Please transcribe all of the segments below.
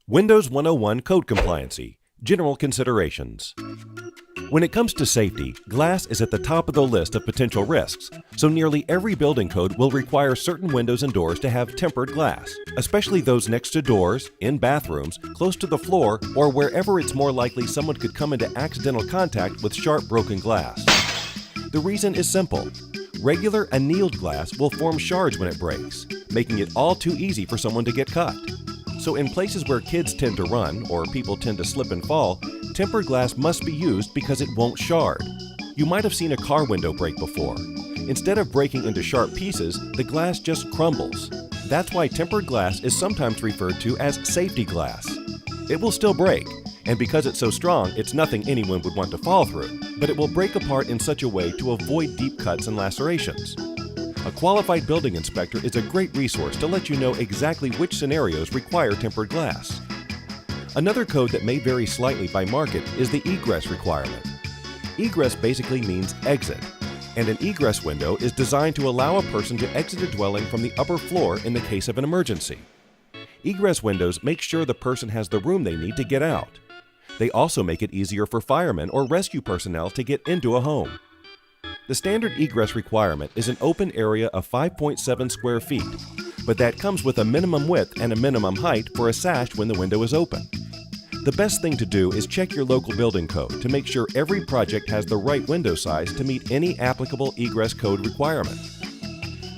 Windows 101 Code Compliancy – General Considerations. When it comes to safety, glass is at the top of the list of potential risks, so nearly every building code will require certain windows and doors to have tempered glass, especially those next to doors, in bathrooms, close to the floor, or wherever it's more likely someone could come into accidental contact with sharp broken glass. The reason is simple. Regular annealed glass will form shards when it breaks, making it all too easy for someone to get cut. So in places where kids tend to run or people tend to slip and fall, tempered glass must be used because it won't shard. You might have seen a car window break before. Instead of breaking into sharp pieces, the glass just crumbles. That's why tempered glass is sometimes referred to as safety glass. It will still break, and because it's so strong, it's nothing anyone would want to fall through, but it will break apart in such a way to avoid deep cuts and lacerations. A qualified building inspector is a great resource to let you know exactly which scenarios require tempered glass. Another code that may vary slightly by market is the egress requirement. Egress basically means exit, and an egress window is designed to allow a person to exit a dwelling from the upper floor in the case of an emergency. Egress windows make sure the person has the room they need to get out. They also make it easier for firemen or rescue personnel to get into a home. The standard egress requirement is an open area of 5.7 square feet, but that comes with a minimum width and a minimum height for a sash when the window is open. The best thing to do is check your local building code to make sure every project has the right window size to meet any applicable egress code requirement.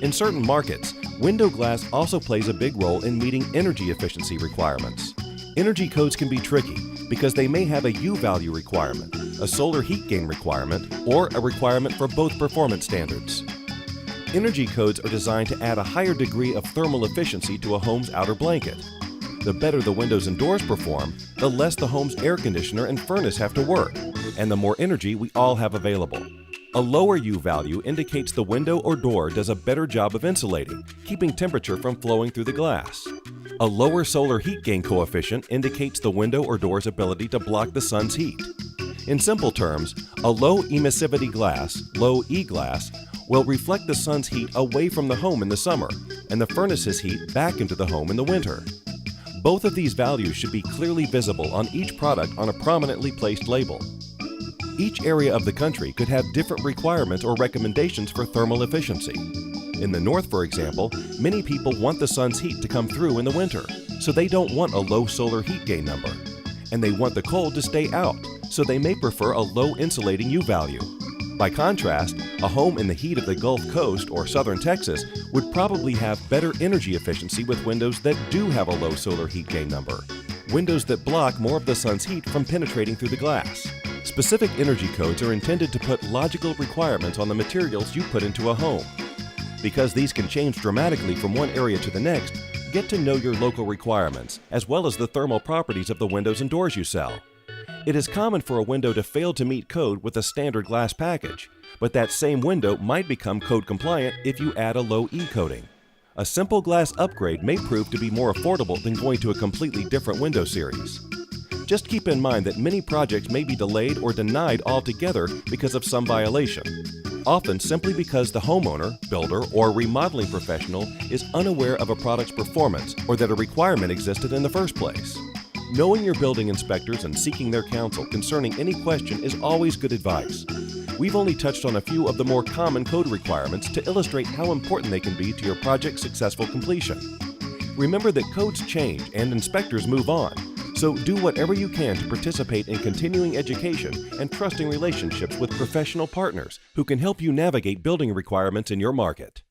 In certain markets, window glass also plays a big role in meeting energy efficiency requirements. Energy codes can be tricky because they may have a U value requirement, a solar heat gain requirement, or a requirement for both performance standards. Energy codes are designed to add a higher degree of thermal efficiency to a home's outer blanket. The better the windows and doors perform, the less the home's air conditioner and furnace have to work, and the more energy we all have available. A lower U value indicates the window or door does a better job of insulating, keeping temperature from flowing through the glass. A lower solar heat gain coefficient indicates the window or door's ability to block the sun's heat. In simple terms, a low emissivity glass, low E glass, will reflect the sun's heat away from the home in the summer and the furnace's heat back into the home in the winter. Both of these values should be clearly visible on each product on a prominently placed label. Each area of the country could have different requirements or recommendations for thermal efficiency. In the north, for example, many people want the sun's heat to come through in the winter, so they don't want a low solar heat gain number. And they want the cold to stay out, so they may prefer a low insulating U value. By contrast, a home in the heat of the Gulf Coast or southern Texas would probably have better energy efficiency with windows that do have a low solar heat gain number, windows that block more of the sun's heat from penetrating through the glass. Specific energy codes are intended to put logical requirements on the materials you put into a home. Because these can change dramatically from one area to the next, get to know your local requirements, as well as the thermal properties of the windows and doors you sell. It is common for a window to fail to meet code with a standard glass package, but that same window might become code compliant if you add a low E coating. A simple glass upgrade may prove to be more affordable than going to a completely different window series. Just keep in mind that many projects may be delayed or denied altogether because of some violation, often simply because the homeowner, builder, or remodeling professional is unaware of a product's performance or that a requirement existed in the first place. Knowing your building inspectors and seeking their counsel concerning any question is always good advice. We've only touched on a few of the more common code requirements to illustrate how important they can be to your project's successful completion. Remember that codes change and inspectors move on, so do whatever you can to participate in continuing education and trusting relationships with professional partners who can help you navigate building requirements in your market.